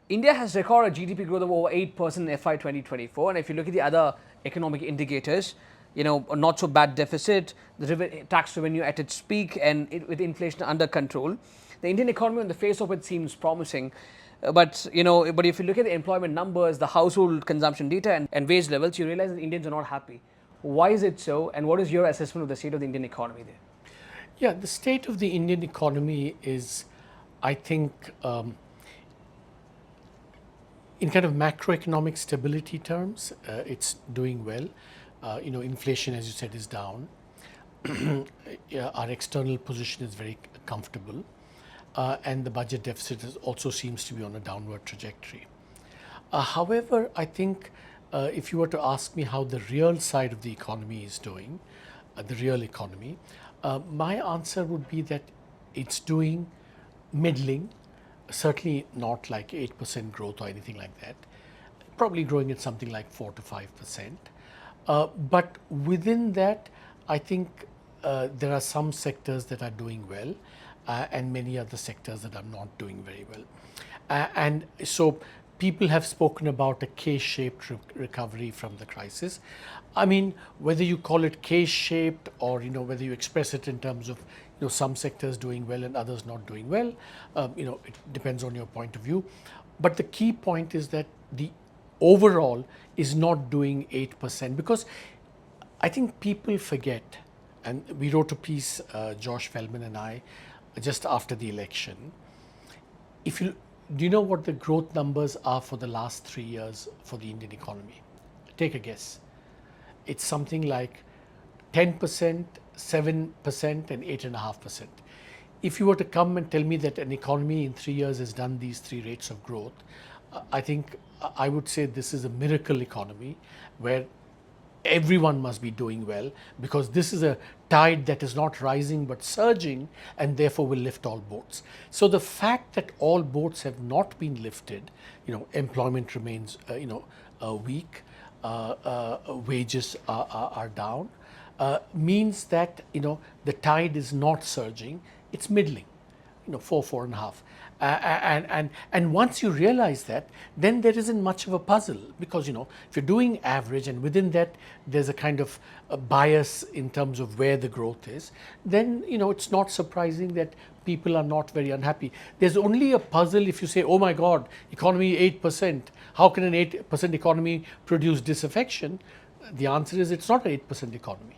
India has recorded GDP growth of over 8% in FY 2024, and if you look at the other economic indicators, a not so bad deficit, the tax revenue at its peak, and with inflation under control, the Indian economy on the face of it seems promising. But if you look at the employment numbers, the household consumption data, and wage levels, you realize that Indians are not happy. Why is it so, and what is your assessment of the state of the Indian economy there? Yeah, the state of the Indian economy is, I think, in kind of macroeconomic stability terms, it's doing well. Inflation, as you said, is down. Yeah, our external position is very comfortable, and the budget deficit also seems to be on a downward trajectory. However, I think if you were to ask me how the real side of the economy is doing, the real economy, my answer would be that it's doing middling, certainly not like 8% growth or anything like that, probably growing at something like 4 to 5%. But within that, I think there are some sectors that are doing well and many other sectors that are not doing very well. And so people have spoken about a K-shaped recovery from the crisis. I mean, whether you call it K-shaped or whether you express it in terms of some sectors doing well and others not doing well, it depends on your point of view. But the key point is that the overall is not doing 8%, because I think people forget, and we wrote a piece, Josh Feldman and I, just after the election. Do you know what the growth numbers are for the last 3 years for the Indian economy? Take a guess. It's something like 10%, 7%, and 8.5%. If you were to come and tell me that an economy in 3 years has done these 3 rates of growth, I think I would say this is a miracle economy where everyone must be doing well, because this is a tide that is not rising but surging, and therefore will lift all boats. So the fact that all boats have not been lifted, employment remains weak, wages are down, means that the tide is not surging, it's middling, 4.5. And once you realize that, then there isn't much of a puzzle, because if you're doing average and within that there's a kind of a bias in terms of where the growth is, then it's not surprising that people are not very unhappy. There's only a puzzle if you say, oh my God, economy 8%, how can an 8% economy produce disaffection? The answer is it's not an 8% economy.